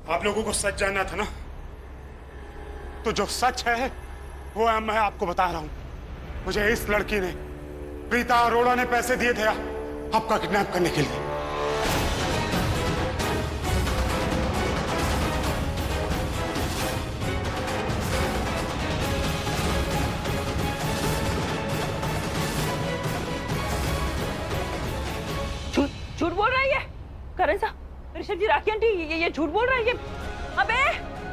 आप लोगों को सच जानना था ना, तो जो सच है वो मैं आपको बता रहा हूं। मुझे इस लड़की ने, प्रीता अरोड़ा ने पैसे दिए थे आपका किडनैप करने के लिए। झूठ बोल रहा है ये करण साहब, ऋषभ जी, राखी आंटी, ये झूठ बोल रहा है ये। अबे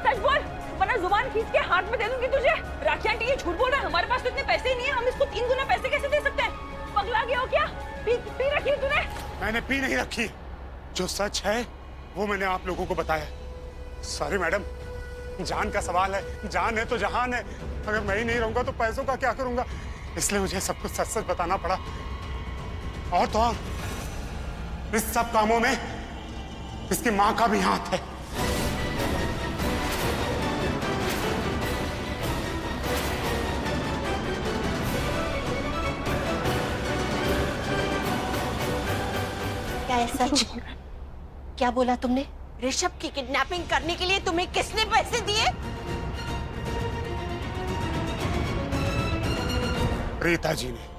सच बोल, वरना जुबान खींच के हाथ में दे दूंगी तुझे। राखी आंटी ये झूठ बोल रहा है, हमारे पास तो इतने पैसे ही नहीं है, हम इसको 3 गुना पैसे कैसे दे सकते हैं? पगला गया हो क्या? पी रखी है तूने? मैंने पी नहीं रखी, जो सच है वो मैंने आप लोगों को बताया। सॉरी मैडम, जान का सवाल है, जान है तो जहान है। अगर मैं ही नहीं रहूंगा तो पैसों का क्या करूंगा, इसलिए मुझे सब कुछ सच सच बताना पड़ा। और तो और इस सब कामों में इसकी मां का भी हाथ है। क्या है सच? क्या बोला तुमने? ऋषभ की किडनैपिंग करने के लिए तुम्हें किसने पैसे दिए? प्रीता जी ने।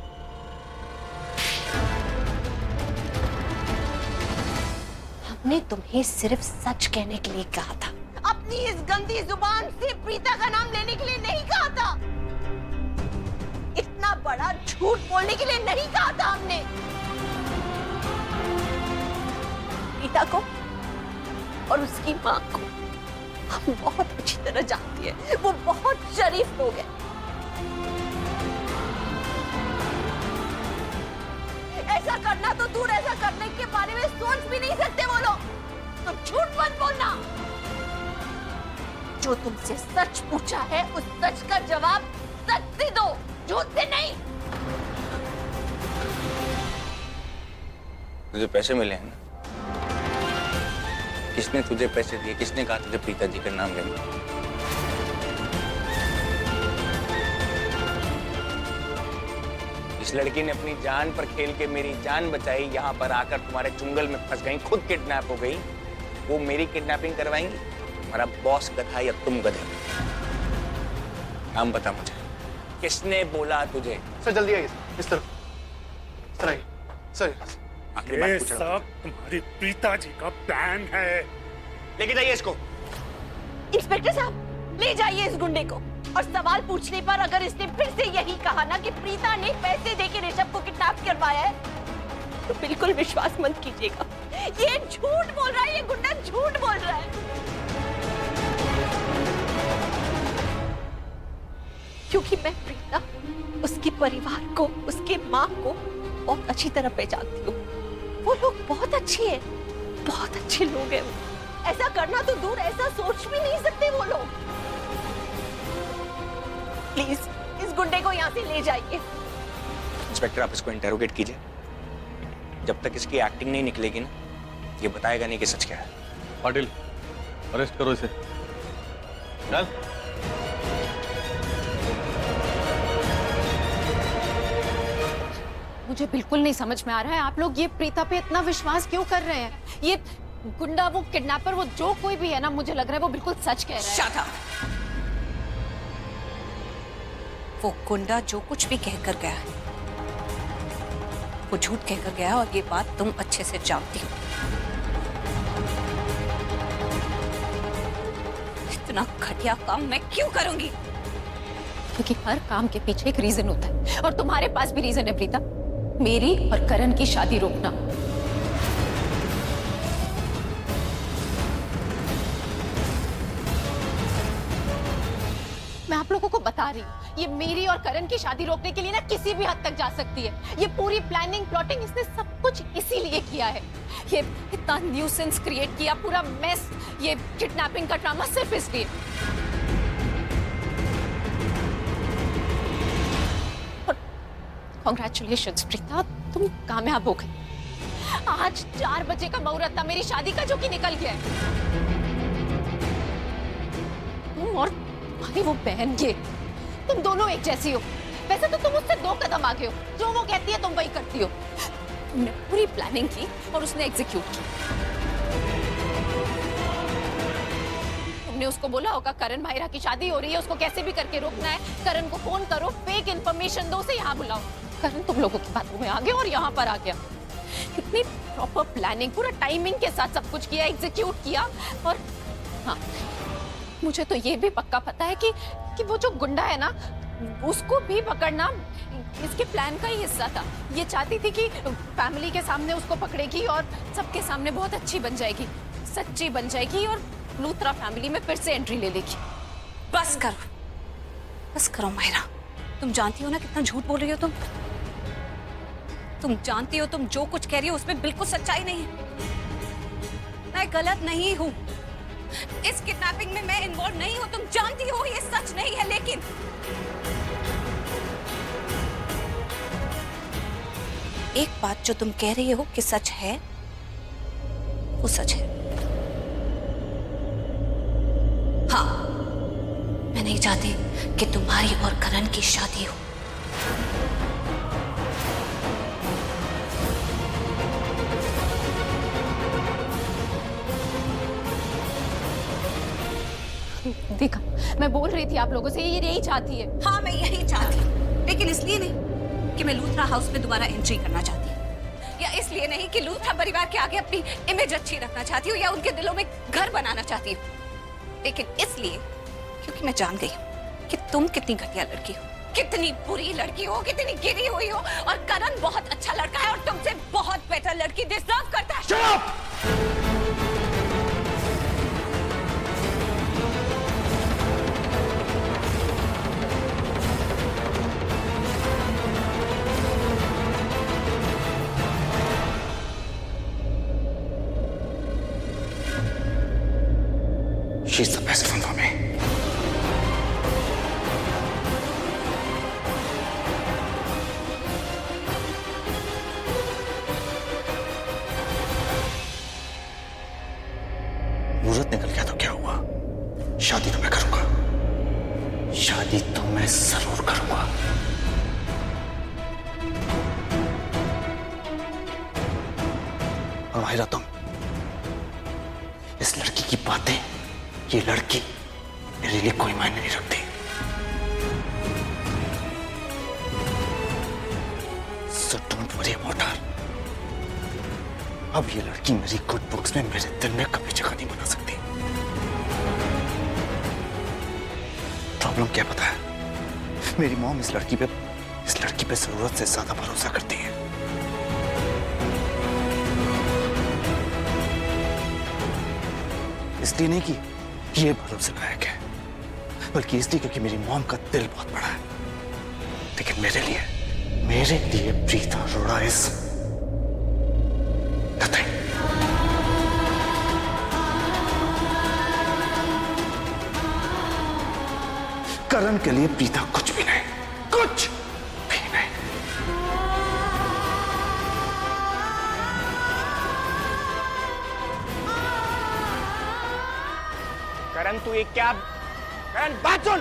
हमने तुम्हें सिर्फ सच कहने के लिए कहा था, अपनी इस गंदी जुबान से प्रीता का नाम लेने के लिए नहीं कहा था। इतना बड़ा झूठ बोलने के लिए नहीं कहा था हमने। प्रीता को और उसकी मां को हम बहुत अच्छी तरह जानती है, वो बहुत शरीफ लोग हैं। ऐसा करना तो दूर, ऐसा करने के बारे में सोच भी नहीं सकते वो लोग। तो झूठ मत बोलना। जो तुमसे सच पूछा है उस सच का जवाब सच से दो, झूठ से नहीं। तुझे पैसे मिले हैं ना? किसने तुझे पैसे दिए? किसने कहा तुझे प्रीता जी का नाम लेना? इस लड़की ने अपनी जान पर खेल के मेरी जान बचाई, यहाँ पर आकर तुम्हारे चुंगल में फंस गई, खुद किडनैप हो गई। वो मेरी किडनैपिंग करवाएंगी? हमारा बॉस गधा या तुम गधे? नाम बता मुझे, किसने बोला तुझे? सर जल्दी आइए, इस तरफ। सर आइए सर। आखिरी बात ये पूछ रहा सब तुम्हारी प्रीता जी का प्लान है। लेके जाइए इसको। इंस्पेक्टर साहब, ले जाइए इस गुंडे को। और सवाल पूछने पर अगर इसने फिर से यही कहा ना कि प्रीता ने पैसे देके ऋषभ को किडनैप करवाया है, तो बिल्कुल विश्वास मत कीजिएगा। ये झूठ बोल रहा है, ये गुंडा झूठ बोल रहा है। क्योंकि मैं प्रीता, उसके परिवार को, उसके माँ को बहुत अच्छी तरह पहचानती हूँ। वो लोग बहुत अच्छे हैं, बहुत अच्छे लोग हैं। ऐसा करना तो दूर, ऐसा सोच भी नहीं सकते वो लोग। प्लीज इस गुंडे को यहाँ से ले जाइए। इंस्पेक्टर, आप इसको इंटेरोगेट कीजिए। जब तक इसकी एक्टिंग नहीं निकलेगी ना, ये बताएगा नहीं कि सच क्या है। पाटिल, अरेस्ट करो इसे। चल। मुझे बिल्कुल नहीं समझ में आ रहा है आप लोग ये प्रीता पे इतना विश्वास क्यों कर रहे हैं? ये गुंडा, वो किडनैपर, वो जो कोई भी है ना, मुझे लग रहा है वो बिल्कुल सच कह रहा है। Shut up. वो गुंडा जो कुछ भी कहकर गया है वो झूठ कहकर गया, और ये बात तुम अच्छे से जानती हो। इतना घटिया काम मैं क्यों करूंगी? क्योंकि हर काम के पीछे एक रीजन होता है, और तुम्हारे पास भी रीजन है प्रीता। मेरी और करण की शादी रोकना। मैं आप लोगों को बता रही हूँ, ये मेरी और करण की शादी रोकने के लिए ना किसी भी हद तक जा सकती है। ये पूरी प्लानिंग, प्लॉटिंग, इसने सब कुछ इसीलिए किया है। ये इतना न्यूसेंस क्रिएट किया, पूरा मेस, ये किडनैपिंग का ड्रामा सिर्फ इसलिए। कांग्रेचुलेशंस प्रीता, तुम कामयाब हो गई। आज 4 बजे का मुहूर्त था मेरी शादी का, जो कि निकल गया है। तुम और तुम्हारी वो बहन, ये तुम दोनों एक जैसी हो। वैसे तो तुम उससे 2 कदम आगे हो, जो वो कहती है तुम वही करती हो। तुमने पूरी प्लानिंग की और उसने एग्जीक्यूट की। तुमने उसको बोला होगा करण माहिरा की शादी हो रही है, उसको कैसे भी करके रोकना है, करण को फोन करो, फेक इन्फॉर्मेशन दो, उसे यहाँ बुलाओ। करण तुम लोगों की बातों में आ गया और यहाँ पर आ गया। कितनी प्रॉपर प्लानिंग, पूरा टाइमिंग के साथ सब कुछ किया, एग्जीक्यूट किया। और हाँ, मुझे तो ये भी पक्का पता है कि वो जो गुंडा है ना, उसको भी पकड़ना इसके प्लान का ही हिस्सा था। ये चाहती थी कि फैमिली के सामने उसको पकड़ेगी और सबके सामने बहुत अच्छी बन जाएगी, सच्ची बन जाएगी और लूथरा फैमिली में फिर से एंट्री ले लेगी। बस करो माहिरा, तुम जानती हो ना कितना झूठ बोल रही हो तुम जानती हो तुम जो कुछ कह रही हो उसमें बिल्कुल सच्चाई नहीं है। मैं गलत नहीं हूँ, इस किडनैपिंग में मैं इन्वॉल्व नहीं हूँ, तुम जानती हो ये सच नहीं है। लेकिन एक बात जो तुम कह रही हो कि सच है, वो सच है। हाँ, मैं नहीं चाहती कि तुम्हारी और करण की शादी हो। देखा, मैं बोल रही थी आप लोगों से, ये यही चाहती है। हाँ, मैं यही चाहती हूँ, लेकिन इसलिए नहीं कि मैं लूथरा हाउस में दोबारा एंट्री करना चाहती हूँ, या इसलिए नहीं कि लूथरा परिवार के आगे अपनी इमेज अच्छी रखना चाहती हूँ या उनके दिलों में घर बनाना चाहती हूँ, लेकिन इसलिए क्योंकि मैं जान गई हूँ कि तुम कितनी घटिया लड़की हो, कितनी बुरी लड़की हो, कितनी गिरी हुई हो, और करण बहुत अच्छा लड़का है और तुमसे बहुत बेटर लड़की डिजर्व करता है। She's the best one for me. मुहूर्त निकल गया तो क्या हुआ? शादी तो मैं करूंगा, शादी तो मैं जरूर करूंगा। और माहिरा, तुम इस लड़की की बातें, ये लड़की मेरे लिए कोई मायने नहीं रखती। So don't worry about her. अब ये लड़की मेरी गुड बुक्स में, मेरे दिल में कभी जगह नहीं बना सकती। प्रॉब्लम क्या पता है? मेरी मॉम इस लड़की पे जरूरत से ज्यादा भरोसा करती है। इसलिए नहीं कि ये भरोसे लायक है, बल्कि इसलिए क्योंकि मेरी मॉम का दिल बहुत बड़ा है। लेकिन मेरे लिए प्रीता अरोड़ा इज नथिंग। करण के लिए प्रीता कुछ भी नहीं, कुछ भी नहीं। करण, तू एक क्या? करण, बात सुन।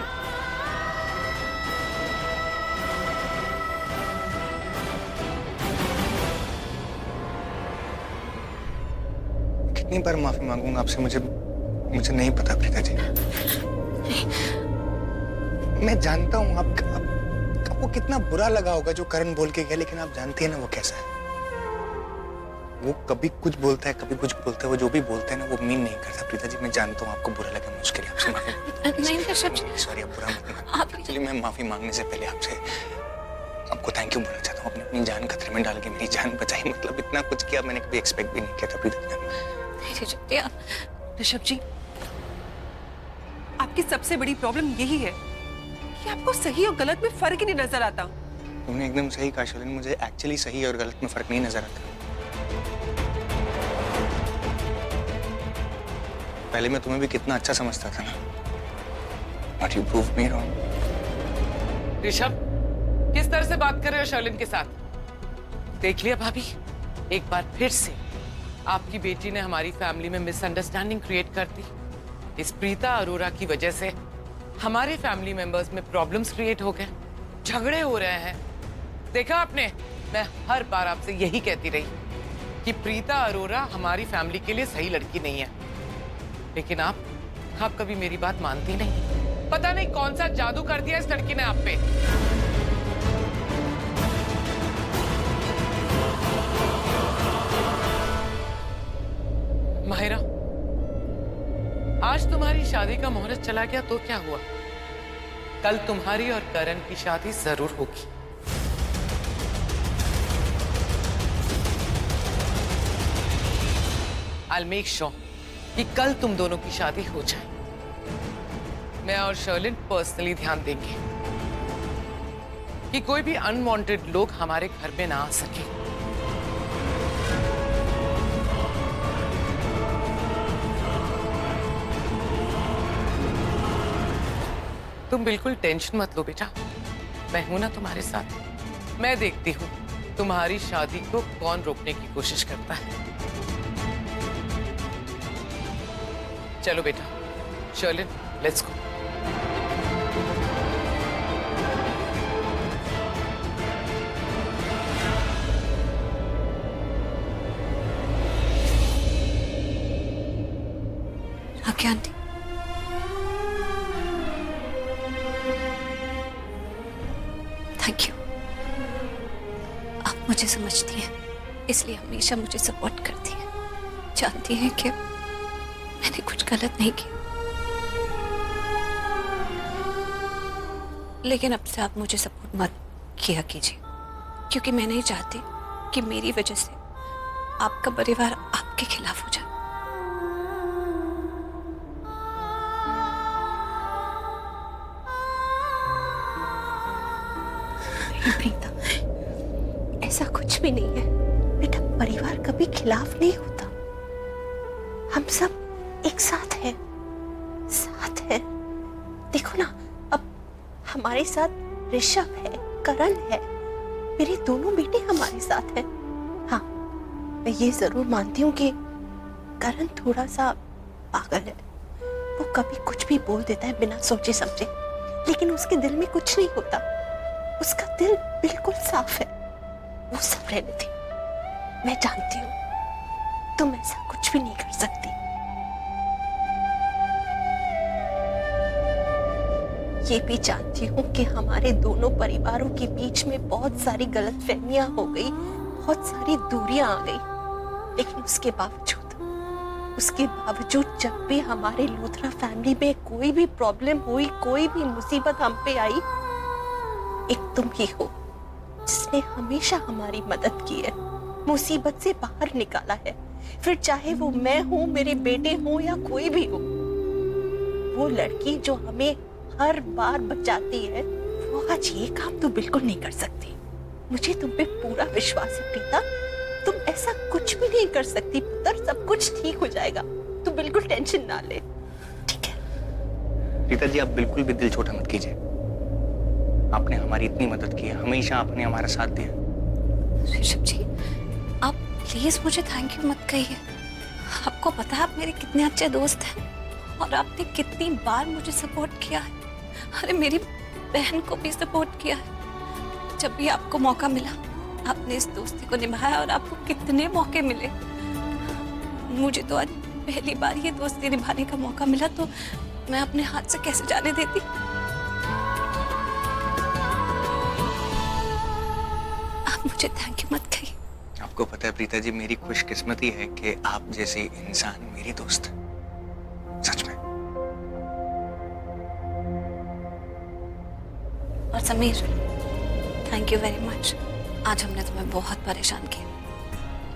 कितनी बार माफी मांगूंगा आपसे? मुझे नहीं पता प्रीता जी। मैं जानता हूँ आपको कितना बुरा लगा होगा जो करण बोल के गया, लेकिन आप जानती है ना वो कैसा है। वो कभी कुछ बोलता है, कभी कुछ बोलता है। वो जो भी बोलता है ना, वो मीन नहीं करता प्रीता जी। मैं जानता हूँ आपको बुरा लगा, मुश्किल है आपसे माफी। नहीं सॉरी, आप बुरा मत। एक्चुअली मैं माफी मांगने से पहले आपसे आपको थैंक यू बोलना चाहता हूँ। आपने अपनी जान खतरे में डाल के मेरी जान बचाई, मतलब इतना कुछ किया मैंने कभी एक्सपेक्ट भी नहीं किया था प्रीता जी। ऋषभ जी, आपकी सबसे बड़ी प्रॉब्लम यही है कि आपको सही और गलत में फर्क ही नहीं नजर आता। तुमने एकदम सही कहा शालिनी, मुझे एक्चुअली सही और गलत में फर्क नहीं नजर आता। पहले मैं तुम्हें भी कितना अच्छा समझता था ना, but you prove me wrong. Rishabh, किस तरह से बात कर रहे हो शालिन के साथ? देख लिया भाभी, एक बार फिर से आपकी बेटी ने हमारी फैमिली में मिसअंडरस्टैंडिंग क्रिएट कर दी। इस प्रीता अरोड़ा की वजह से हमारे फैमिली मेंबर्स में प्रॉब्लम्स क्रिएट हो गए, झगड़े हो रहे हैं। देखा आपने, मैं हर बार आपसे यही कहती रही कि प्रीता अरोड़ा हमारी फैमिली के लिए सही लड़की नहीं है, लेकिन आप आप कभी मेरी बात मानती नहीं। पता नहीं कौन सा जादू कर दिया इस लड़की ने आप पे। माहिरा, आज तुम्हारी शादी का मुहूर्त चला गया तो क्या हुआ? कल तुम्हारी और करण की शादी जरूर होगी। I'll make sure कि कल तुम दोनों की शादी हो जाए। मैं और शर्लिन पर्सनली ध्यान देंगे कि कोई भी अनवांटेड लोग हमारे घर में ना आ सके। तुम बिल्कुल टेंशन मत लो बेटा, मैं हूं ना तुम्हारे साथ। मैं देखती हूं तुम्हारी शादी को कौन रोकने की कोशिश करता है। चलो बेटा, Sherlyn, let's go. Rakhi aunty, thank you. आप मुझे समझती हैं, इसलिए हमेशा मुझे सपोर्ट करती हैं। जानती हैं कि मैंने कुछ गलत नहीं किया, लेकिन अब से आप मुझे सपोर्ट मत किया कीजिए, क्योंकि मैं नहीं चाहती कि मेरी वजह से आपका परिवार आपके खिलाफ हो जाए। प्रीता, ऐसा कुछ भी नहीं है बेटा। परिवार कभी खिलाफ नहीं होता। हम सब एक साथ है, साथ है। देखो ना, अब हमारे साथ ऋषभ है, करण है, मेरे दोनों बेटे हमारे साथ हैं। हाँ, मैं ये जरूर मानती हूँ कि करण थोड़ा सा पागल है। वो कभी कुछ भी बोल देता है बिना सोचे समझे, लेकिन उसके दिल में कुछ नहीं होता। उसका दिल बिल्कुल साफ है। वो सब रहने दे, मैं जानती हूँ तुम ऐसा कुछ भी नहीं कर सकती। ये भी जानती हूँ कि हमारे दोनों परिवारों के बीच में बहुत सारी गलतफहमियां हो गई, बहुत सारी दूरियां आ गई, लेकिन उसके बावजूद जब भी हमारे लूथरा फैमिली में कोई भी प्रॉब्लम हुई, कोई भी मुसीबत हम पे आई, एक तुम ही हो जिसने हमेशा हमारी मदद की है, मुसीबत से बाहर निकाला है। फिर चाहे वो मैं हूं, मेरे बेटे हों या कोई भी हो, वो लड़की जो हमें हर बार बचाती है, वो आज ये काम तो बिल्कुल नहीं कर सकती। मुझे तुम पे पूरा विश्वास है प्रीता, तुम ऐसा कुछ भी नहीं कर सकती पुत्र। सब कुछ ठीक हो जाएगा, तू बिल्कुल टेंशन ना ले, ठीक है? रीता जी, आप बिल्कुल भी दिल छोटा मत कीजिए। आपने हमारी इतनी मदद की है, हमेशा आपने हमारा साथ दिया। ऋषभ जी, आप प्लीज मुझे थैंक यू मत कहिए। आपको पता है आप मेरे कितने अच्छे दोस्त हैं और आपने कितनी बार मुझे सपोर्ट किया है। अरे मेरी बहन को भी सपोर्ट किया है। जब भी आपको मौका मिला आपने इस दोस्ती को निभाया, और आपको कितने मौके मिले। मुझे तो आज पहली बार ये दोस्ती निभाने का मौका मिला, तो मैं अपने हाथ से कैसे जाने देती। आप मुझे थैंक यू मत कहिए। आपको पता है प्रीता जी, मेरी खुशकिस्मती है कि आप जैसे इंसान मेरी दोस्त है, सच में। और Sameer, thank you very much. आज हमने तुम्हें बहुत परेशान किया,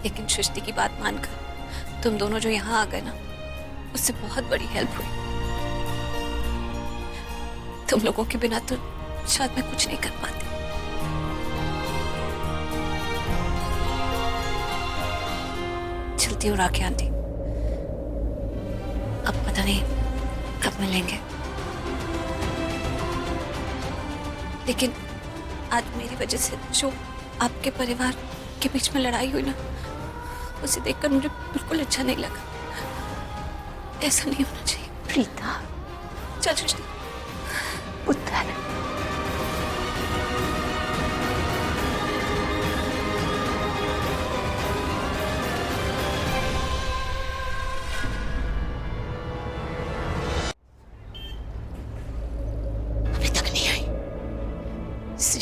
लेकिन सृष्टि की बात मानकर तुम दोनों जो यहाँ आ गए ना, उससे बहुत बड़ी हेल्प हुई। तुम लोगों के बिना तो शायद मैं कुछ नहीं कर पाती। चलती हूँ राखी आंटी, अब पता नहीं कब मिलेंगे, लेकिन आज मेरी वजह से जो आपके परिवार के बीच में लड़ाई हुई ना, उसे देखकर मुझे बिल्कुल अच्छा नहीं लगा। ऐसा नहीं होना चाहिए। प्रीता, चल सृष्टि, पुत्र,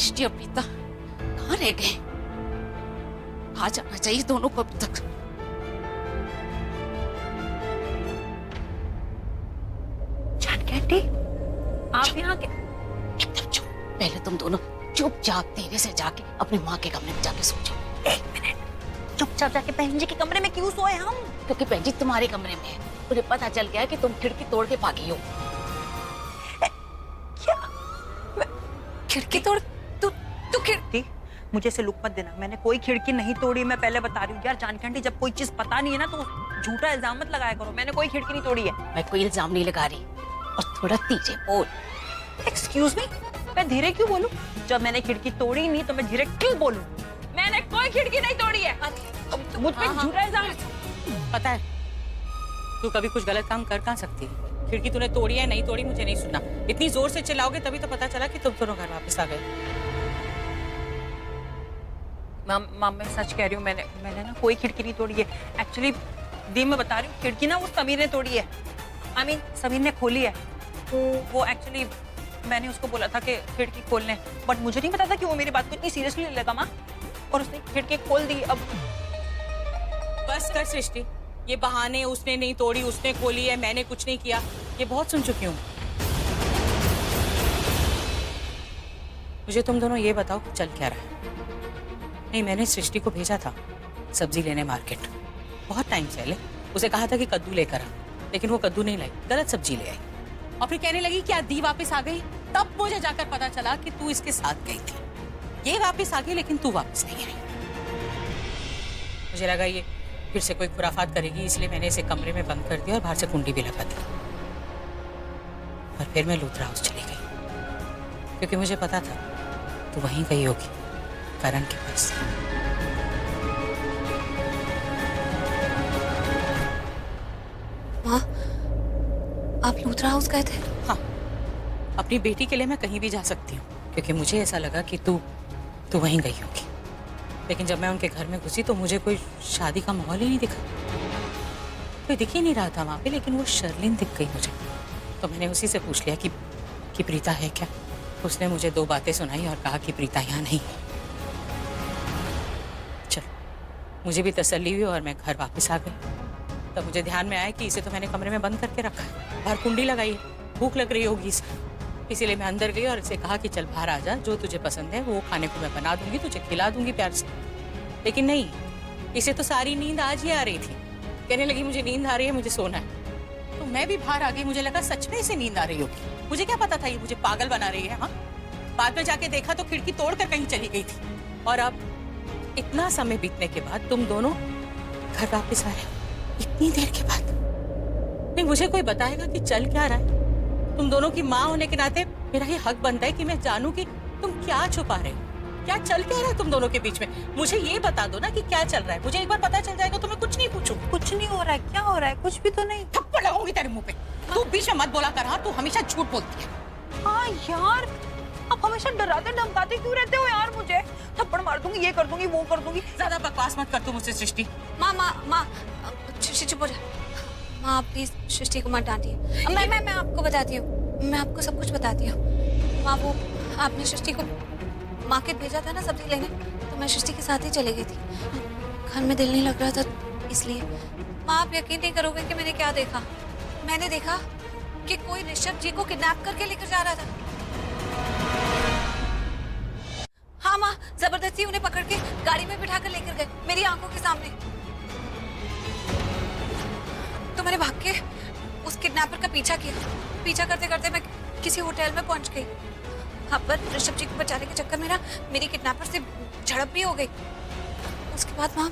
सृष्टि और प्रीता कहाँ रह गए? आ जाना चाहिए दोनों को अब तक। जानकी आंटी, आप यहाँ के? एकदम चुप। पहले तुम दोनों चुपचाप धीरे से जाके अपनी माँ के कमरे में जाके सो जाओ। 1 मिनट, चुपचाप जाके बहन जी के कमरे में क्यों सोए हम? क्योंकि बहन जी तुम्हारे कमरे में है। उन्हें पता चल गया है कि तुम खिड़की तोड़ के भागी हो। खिड़की तोड़? तू खिड़की? मुझे से लुक मत देना, मैंने कोई खिड़की नहीं तोड़ी, मैं पहले बता रही हूँ। यार जानकी आंटी, जब कोई चीज पता नहीं है ना तो झूठा इल्जाम मत लगाया करो। मैंने कोई खिड़की नहीं तोड़ी है। मैं कोई इल्जाम नहीं लगा रही। और थोड़ा धीरे बोल। एक्सक्यूज मी, मैं धीरे क्यों बोलूं? जब मैंने खिड़की तोड़ी नहीं तो मैं धीरे क्यों बोलूं? मैंने कोई खिड़की नहीं तोड़ी है। मुझ पे झूठा इल्जाम। पता है तू कभी कुछ गलत काम कर कहाँ सकती है। खिड़की तूने तोड़ी है नहीं तोड़ी मुझे नहीं सुनना। इतनी जोर से चिल्लाओगे तभी तो पता चला कि तुम दोनों घर वापस आ गए। माम मैं सच कह रही हूँ, मैंने ना कोई खिड़की नहीं तोड़ी है। एक्चुअली दी मैं बता रही हूँ, खिड़की ना वो समीर ने तोड़ी है। आई मीन समीर ने खोली है। वो एक्चुअली मैंने उसको बोला था कि खिड़की खोलने, बट मुझे नहीं पता था कि वो मेरी बात को इतनी सीरियसली ले लेगा माँ, और उसने खिड़की खोल दी। अब बस कर सृष्टि, ये बहाने उसने नहीं तोड़ी उसने खोली है मैंने कुछ नहीं किया, ये बहुत सुन चुकी हूँ। मुझे तुम दोनों ये बताओ कि चल क्या रहा है। नहीं, मैंने सृष्टि को भेजा था सब्जी लेने मार्केट बहुत टाइम से पहले। उसे कहा था कि कद्दू लेकर आ, लेकिन वो कद्दू नहीं लाई, गलत सब्जी ले आई। और फिर कहने लगी कि दी वापस आ गई। तब मुझे जाकर पता चला कि तू इसके साथ गई थी। ये वापस आ गई लेकिन तू वापस नहीं आई। मुझे लगा ये फिर से कोई खुराफात करेगी, इसलिए मैंने इसे कमरे में बंद कर दिया और बाहर से कुंडी भी लगा दी। और फिर मैं लूथरा हाउस चली गई क्योंकि मुझे पता था तू वहीं गई होगी करण के पास। माँ, आप लूथरा हाउस गए थे? हाँ, अपनी बेटी के लिए मैं कहीं भी जा सकती हूँ क्योंकि मुझे ऐसा लगा कि तू वहीं गई होगी। लेकिन जब मैं उनके घर में घुसी तो मुझे कोई शादी का माहौल ही नहीं दिखा। कोई दिख ही नहीं रहा था वहां पे, लेकिन वो शर्लिन दिख गई मुझे। तो मैंने उसी से पूछ लिया कि प्रीता है क्या। उसने मुझे 2 बातें सुनाई और कहा कि प्रीता यहाँ नहीं। चल, मुझे भी तसल्ली हुई और मैं घर वापस आ गई। तब मुझे ध्यान में आया कि इसे तो मैंने कमरे में बंद करके रखा है, बाहर कुंडी लगाई, भूख लग रही होगी इसे। इसीलिए मैं अंदर गई और इसे कहा कि चल बाहर आ जा, जो तुझे पसंद है वो खाने को मैं बना दूंगी, तुझे खिला दूंगी प्यार से। लेकिन नहीं, इसे तो सारी नींद आज ही आ रही थी। कहने लगी मुझे नींद आ रही है, मुझे सोना है। तो मैं भी बाहर आ गई। मुझे लगा सच में इसे नींद आ रही होगी। मुझे क्या पता था ये मुझे पागल बना रही है। हाँ, बाद में जाके देखा तो खिड़की तोड़कर कहीं चली गई थी। और अब इतना समय बीतने के बाद तुम दोनों घर वापस आ रहे हो, इतनी देर के बाद। नहीं, मुझे कोई बताएगा कि चल क्या रहा है। तुम दोनों की माँ होने के नाते मेरा ये हक बनता है कि मैं जानूं कि तुम क्या छुपा रहे हो, क्या चल क्या रहा है तुम दोनों के बीच में। मुझे ये बता दो ना कि क्या चल रहा है। मुझे एक बार पता चल जाएगा तो मैं कुछ नहीं पूछूं। कुछ नहीं हो रहा है। क्या हो रहा है? कुछ भी तो नहीं। थप्पड़ लगाऊंगी तेरे मुंह पे। तू बीच में मत बोला कर। हाँ, तू हमेशा झूठ बोलती है। हाँ यार, आप हमेशा डराते धमकाते क्यों रहते हो यार मुझे? थप्पड़ मार दूंगी, ये कर दूंगी, वो कर दूंगी। ज्यादा बकवास मत कर तू मुझसे सृष्टि। माँ, सृष्टि चुप हो जा। माँ प्लीज सृष्टि को मत डांटिए। मैं आपको बताती हूँ, मैं आपको सब कुछ बताती हूँ। माँ, वो आपने सृष्टि को मार्केट भेजा था ना सब्जी लेने, तो मैं सृष्टि के साथ ही चली गई थी। घर में दिल नहीं लग रहा था इसलिए। माँ, आप यकीन नहीं करोगे कि मैंने क्या देखा। मैंने देखा कि कोई ऋषभ जी को किडनैप करके लेकर जा रहा था। हाँ माँ, जबरदस्ती उन्हें पकड़ के गाड़ी में बिठा कर लेकर गए मेरी आंखों के सामने। तो मैंने भाग के उस किडनैपर का पीछा किया। पीछा करते करते मैं किसी होटल में पहुंच गई। हाँ, पर ऋषभ जी को बचाने के चक्कर में ना मेरी किडनैपर से झड़प भी हो गई। उसके बाद माँ,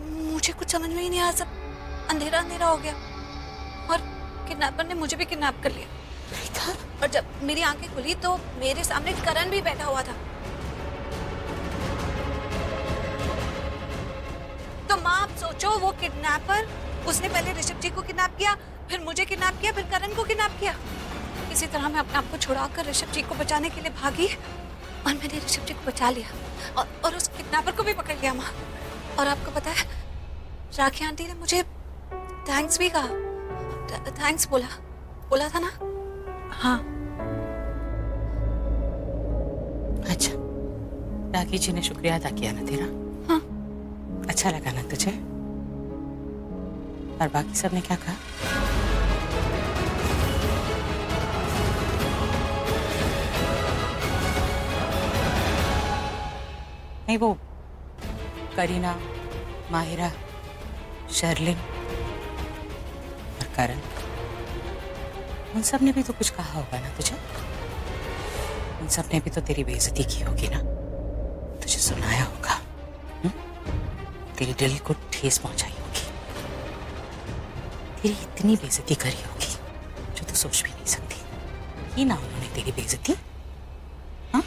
मुझे कुछ समझ में ही नहीं आया। सब अंधेरा अंधेरा हो गया और किडनैपर ने मुझे भी किडनैप कर लिया। और जब मेरी आंखें खुली तो मेरे सामने करण भी बैठा हुआ था। तो माँ, आप सोचो, वो किडनैपर, उसने पहले ऋषभ जी को किडनैप किया, फिर मुझे किडनैप किया, फिर करण को किडनैप किया। इसी तरह मैं अपने आप को छुड़ाकर ऋषभ जी को बचाने के लिए भागी और मैंने ऋषभ जी को बचा लिया और उस किडनैपर को भी पकड़ लिया माँ। और आपको पता है, राखी आंटी ने मुझे थैंक्स भी कहा। थैंक्स बोला था ना? हाँ। अच्छा, राखी जी ने शुक्रिया अदा किया ना तेरा? हाँ। अच्छा लगा ना तुझे? और बाकी सब ने क्या कहा? नहीं, वो करीना, माहिरा, शर्लिन और करण, उन सब ने भी तो कुछ कहा होगा ना तुझे? उन सब ने भी तो तेरी बेइज्जती की होगी ना, तुझे सुनाया होगा, तेरे दिल को ठेस पहुंचाई होगी, तेरी इतनी बेइज्जती करी होगी जो तू सोच भी नहीं सकती। की ना उन्होंने तेरी बेइज्जती? हाँ?